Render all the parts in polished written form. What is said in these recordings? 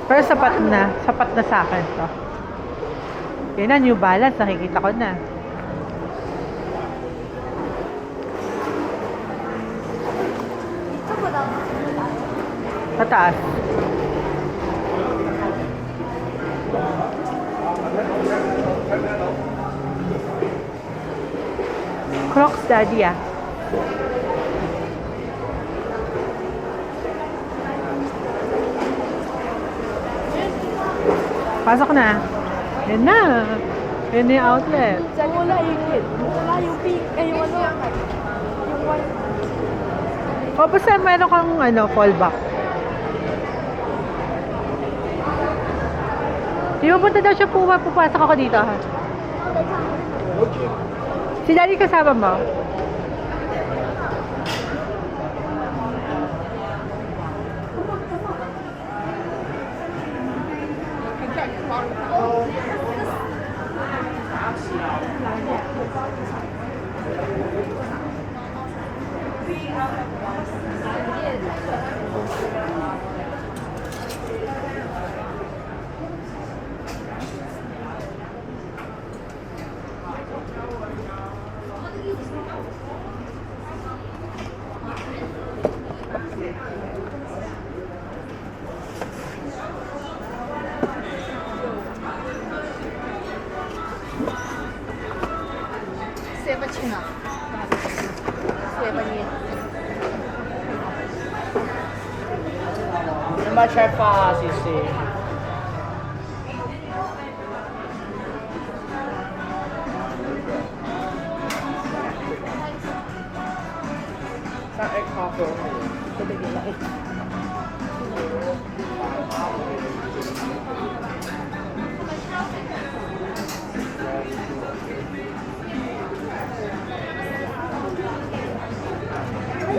Pero sapat na sa akin to. Yan na, New Balance, nakikita ko na. Pataas. Crocs, Daddy, ah. Pasok na. Yan na. Yan na yung outlet. Wala yung pink. Yung ano. Yung white. O, basta meron kang fallback. Di ba punta daw siya pupasok ako dito, ha? Si Daddy kasama mo? Naman siya pa, sisi. Sa egg coffee.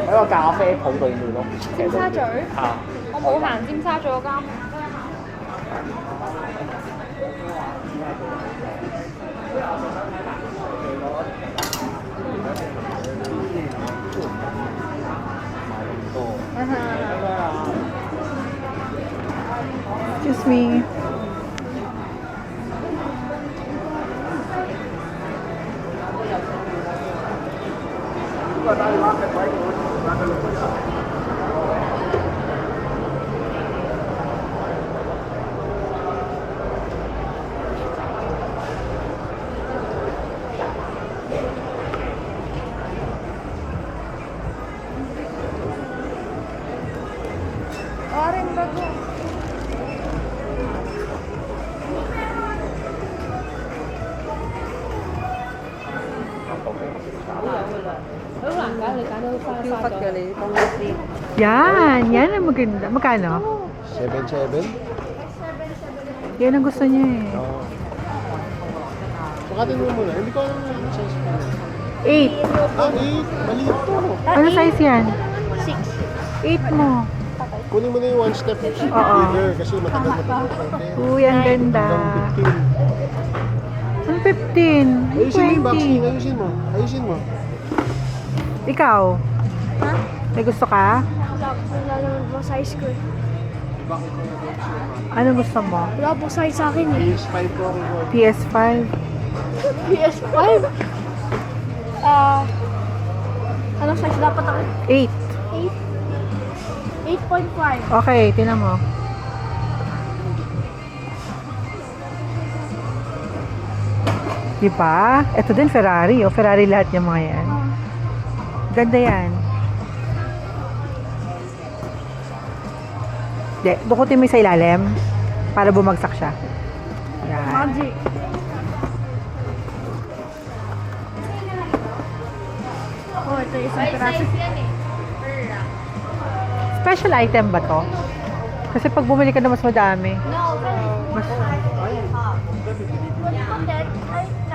喺個咖啡鋪對面咯，尖沙咀？啊，我冇行尖沙咀嗰間。Excuse me. Orange bago. Yan ang maganda. Magkano? 7-7? Yan ang gusto niya eh. Oo. Sukatin mo muna. Hindi ko alam na yung size mo. 8. Ah, 8. Maliit to. Ano size yan? 6. 8 mo. Kunin mo na yung one step bigger kasi matagal natin. Uy, ang ganda. Hanggang 15. Ang 15. Ayusin mo yung boxing. 20. Ayusin mo. Ayusin mo. Ikaw? Ha? May gusto ka? Wala naman po size ko. Ano gusto mo? Wala po size sa akin eh. PS5 ko ako. PS5? PS5? Anong size dapat ako? 8. 8.5. Okay, tinan mo. Diba? Ito din Ferrari. Oh. Ferrari lahat yung mga yan. Ganda yan. De, dukutin mo yung sa ilalim para bumagsak siya. Yan. Magic. Oh, ito yung isang piraso. Special item ba to? Kasi pag bumili ka na mas madami. Mas,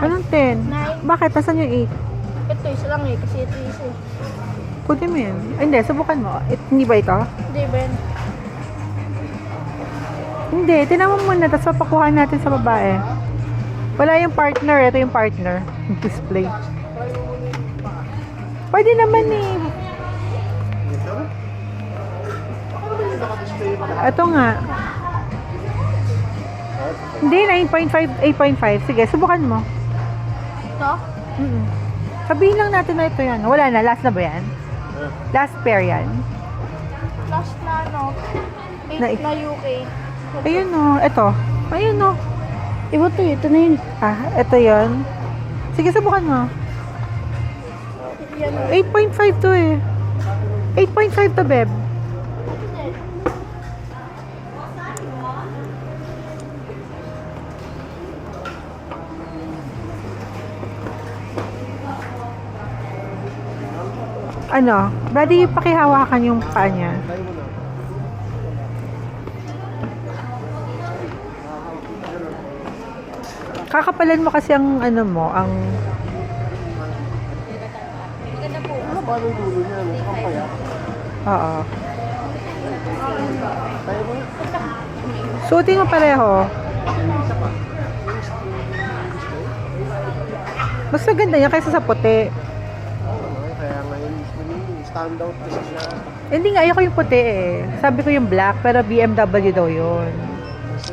anong 10? Bakit? Nasaan yung 8? Ito isa lang eh, kasi ito isa eh. Puti mo yun. Ay, hindi, subukan mo. Hindi ba ito? Hindi ba yan? Hindi, tinaman mo muna, tapos papakuha natin sa babae. Wala yung partner, ito yung partner. Display. Pwede naman eh. Ito nga. Hindi, 9.5, 8.5. Sige, subukan mo. Ito? Sabihin lang natin na ito yan. Wala na, last na ba yan? Last pair yan. Last na ano, 8 Na- na UK. Ayun o, ito. Ayun o. Iba to, ito na yun. Ah, ito yun. Sige, subukan mo. Yan. 8.5 to eh. 8.5 to, Beb. Ano? Brady, pakihawakan yung paa niya. Tayo mo na. Kakapalan mo kasi ang ano mo, ang... Ano ba yung dulo niya? Ano? Saka payat. Oo. Tayo mo na. Suotin mo pareho. Mas maganda niya kaysa sa puti. Kaya ngayon, stand out kasi siya. Hindi nga, ayoko yung puti eh. Sabi ko yung black, pero BMW daw yun.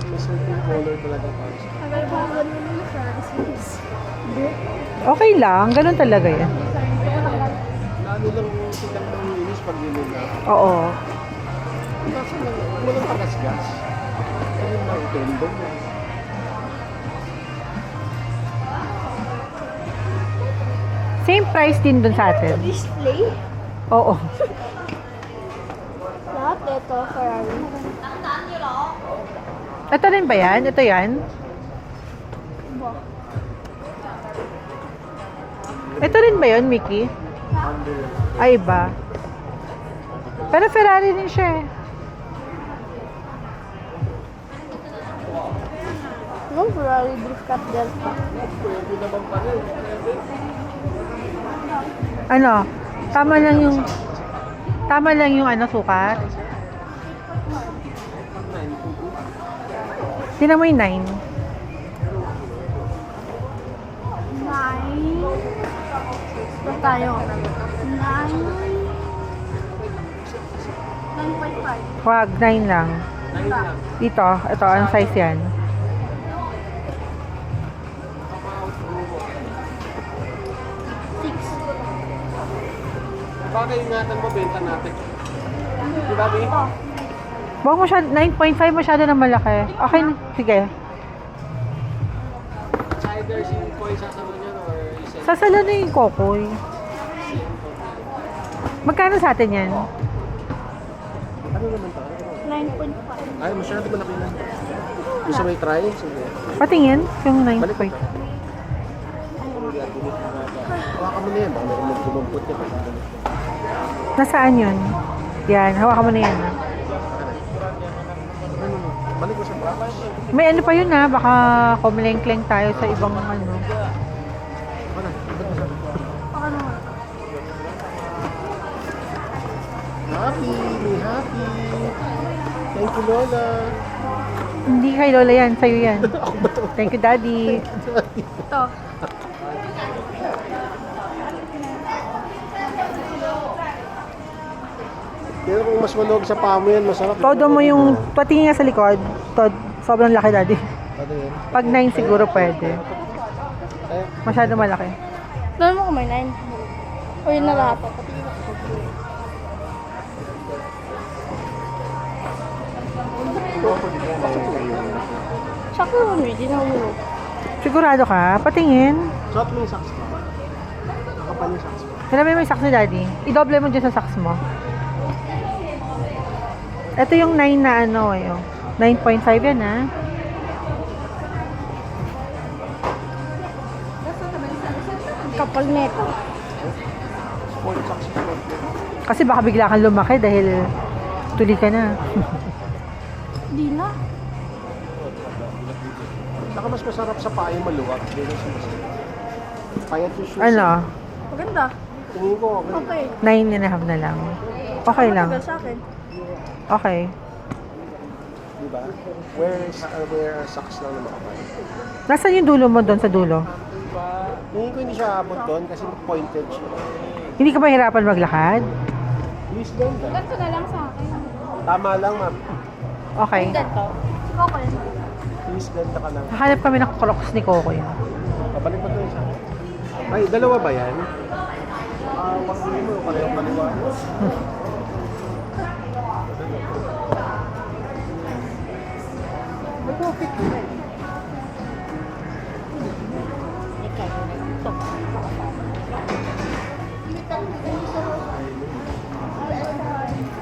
May certain color talaga para siya. Tagal pa ako ganun yung Francis. Okay lang, ganun talaga yan. Lalo lang yung silang nanginis pag yun na. Oo. Kasi walang pagasgas. Ayun lang, tendon. Same price din dun sa atin. Display? Oo. Lahat ito, Ferrari. Ito rin ba yan? Ito yan? Ba? Ito rin ba yun, Mickey? Ay, iba. Pero Ferrari din siya eh. Anong Ferrari Drift Cut Delta? Ano? Tama lang yung ano, sukat. Tingnan mo yung 9. 9. 9. Tayo. 9. 9.5. Wag, 9 lang. Dito, ito, ang size yan. Bagay ingatan mo, benta natin. Di ba, Bi? Huwag mo siya, 9.5 masyado na malaki. Okay, sige. Either si Koy sasalo niyan or isa. Sasalo na yung kokoy. Magkano sa atin yan? Ano naman to? 9.5. Ay, masyado malaki na. Gusto may try? Sige. Patingin, yung Balik 9.5. ka. Hawakan mo na yan. Baka meron magbumampot niya. Nasaan yun? Yan, hawakan mo na yan. Balik ko sa box. May ano pa yun ha, baka kumleng-kleng tayo sa ibang ano. Ano? Balik ko sa Happy! May happy! Thank you, Lola! Hindi kay Lola yan, sa'yo yan. Thank you, Daddy. Ito. Pero kung mas maluwag sa paa mo yan, masarap. Todo mo yung, patingin nga sa likod. Sobrang laki, Daddy. Ano yan? Pag 9 siguro pwede. Eh, Masyado malaki. Doon mo kung may 9. O yun na lahat. Sakto naman, hindi na hulog. Sigurado ka? Patingin. shot mo yung socks mo. Nakapal yung socks mo. Hanapin mo yung socks ni Daddy. I-double mo dyan sa socks mo. Ito yung 9 na ano, yung 9.5 yan ha. Kapal neto. Sport socks mo. Kasi baka bigla kang lumaki dahil tuli ka na. Di na. Saka mas masarap sa paa yung maluwag. Hindi na siya masarap. Payat yung shoes. Ano? Maganda. Tingin ko okay. Okay. 9.5 na lang. Okay lang. Matagal sa akin. Okay. Diba? Wear socks lang na makapal. Nasaan yung dulo mo doon sa dulo? Tingin ko hindi siya abot doon kasi pointed siya. Hindi ka mahirapan maglakad? Please doon lang. Ganito na lang sa akin. Tama lang, ma'am. Okay. Ganito. Okay. Please, ganda ka lang. Hanap kami ng Crocs ni Kokoy. Pabalik mo ito isa. Ay, dalawa ba yan? Pag hindi mo, parehong kaliwa.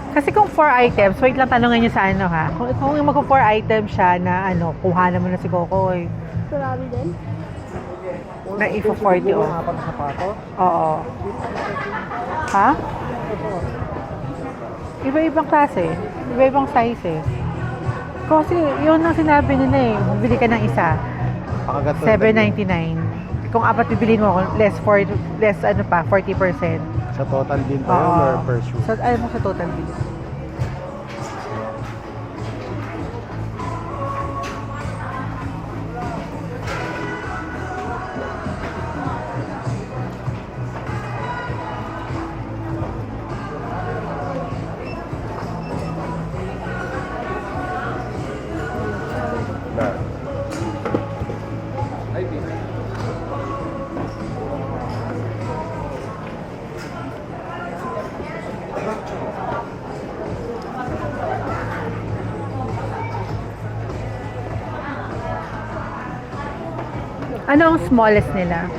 Kasi kung 4 items, wait lang tanongin niyo sa ano ha. Kung mag 4 items siya na ano, kuha naman na si Kokoy. Marami din. Na ifo 40 oh. Apat na sapato. Oo. Ha? Iba-ibang klase. Iba-ibang size eh. Kasi yun ang sinabi nila eh. Bibili ka ng isa. Pakagat $7.99. Kung apat bibilin mo, less ano pa, 40%. Sa total bill ba yun or per shoe? So, alam mo sa total bill. Ano ang smallest nila?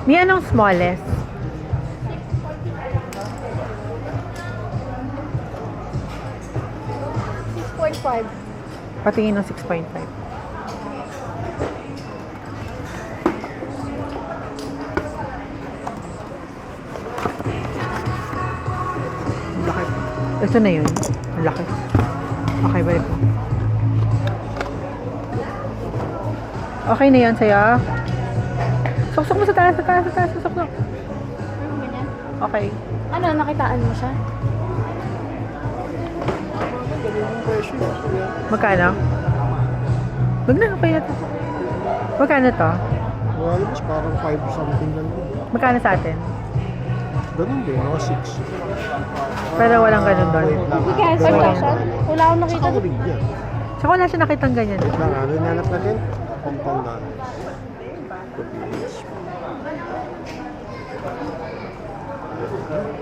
May anong smallest? 6.5. Patingin ng 6.5. Laki. Ito na yun. Ang laki. Okay, balik mo. Okay na yan sa'yo. Suksok mo sa taas, sa taas, sa taas. Suksok. Ganyan. Okay. Ano, nakitaan mo siya? Magkano? Wag na, okay na to. Magkano to? Wala mas parang 5 something lang din. Magkano sa atin? Ganun din, mga 6. Pero walang ganun doon. Wait lang. Hindi kaya Wala. 5,000? Wala akong nakita. Sa rin yan. Saka wala siya nakitang ganyan. Wait lang, ano yung hanap natin? Compound na.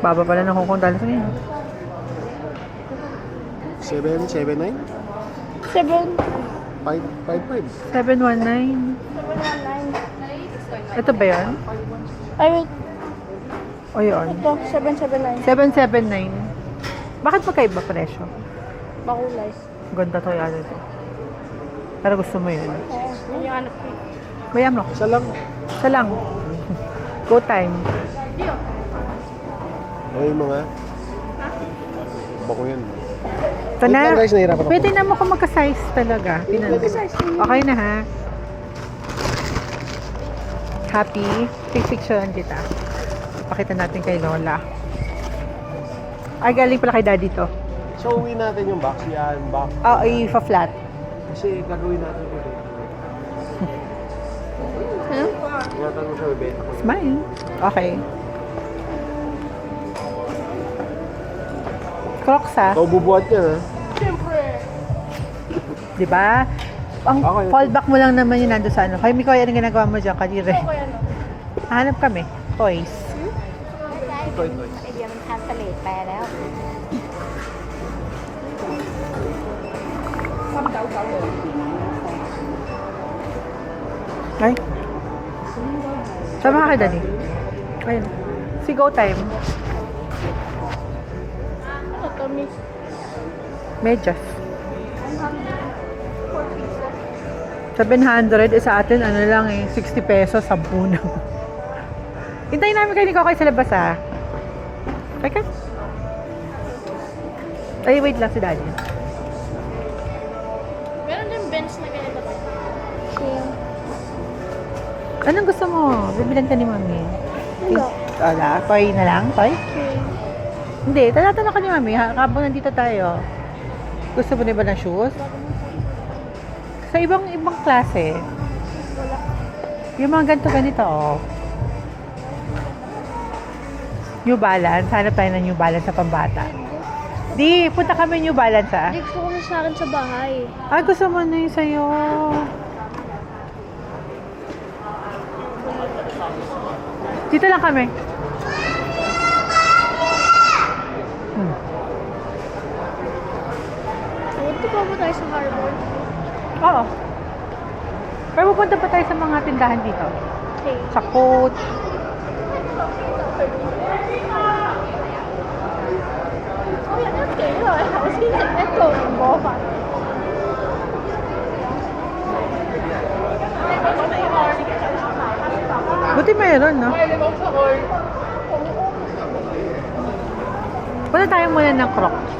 Baba pala ng Hong Kong dollars ngayon. 7, 7, 9? 7. 5, 5, 5. 719. 719. Ito ba yun? Ay, wait. O yun. Ito, 779. 779. Bakit magkaiba presyo? Bakulay. Ganda to yung ano to. Pero gusto mo yun. Oo, yun yung anak ko. Bayam no? Isa lang. Isa lang. Go time. Ano yung mga? Bako yan. Ito na. Wait lang, guys, nahirapan ako. Pwede naman kung magka-size talaga. Tingnan mo. Okay na ha. Happy? Picturean kita. Pakita natin kay Lola. Ay, galing pala kay Daddy to. So, uwi natin yung box. Yan, box. Oo, i-flat. Kasi gagawin natin ito. Ingatan mo siya, bebenta ko. Smile. Okay. Crocs ha? Ikaw bubuhat yan, ha? Di ba? Ang Okay. fallback mo lang naman yun nando sa ano. Kaya Mikoy, anong ginagawa mo dyan? Kadire. Hanap kami. Toys. Ito. ไอเดียมันทานสเลดแปลแล้ว Ay. Sama ka, Daddy. Ayun. Si Go Time. Ano to, miss? Medyas. 700 sa atin, ano lang eh, 60 pesos, 10 na. Hintayin namin kayo ni Kokoy sa labas ah. Teka. Ay, wait lang si Daddy. Meron din bench na ganito. Anong gusto mo? Bibilan ka ni Mami. Wala. Wala. Toy na lang? Toy? Okay. Hindi. Tanatanong ka ni Mami. Habang nandito tayo. Gusto mo na ba ng shoes? Sa ibang klase. Wala. Yung mga ganito-ganito, oh. New Balance. Hanap tayo ng New Balance sa pambata. Di, punta kami New Balance ah. Hindi, gusto ko na sa akin sa bahay. Ay, gusto mo na yung sa'yo. Dito lang kami. Punta pa mo tayo sa harbor. Oo. Pero pupunta pa tayo sa mga tindahan dito. Okay. Sa Coat. Ito, boba. Buti mayroon, no? Punta tayo muna ng Crocs.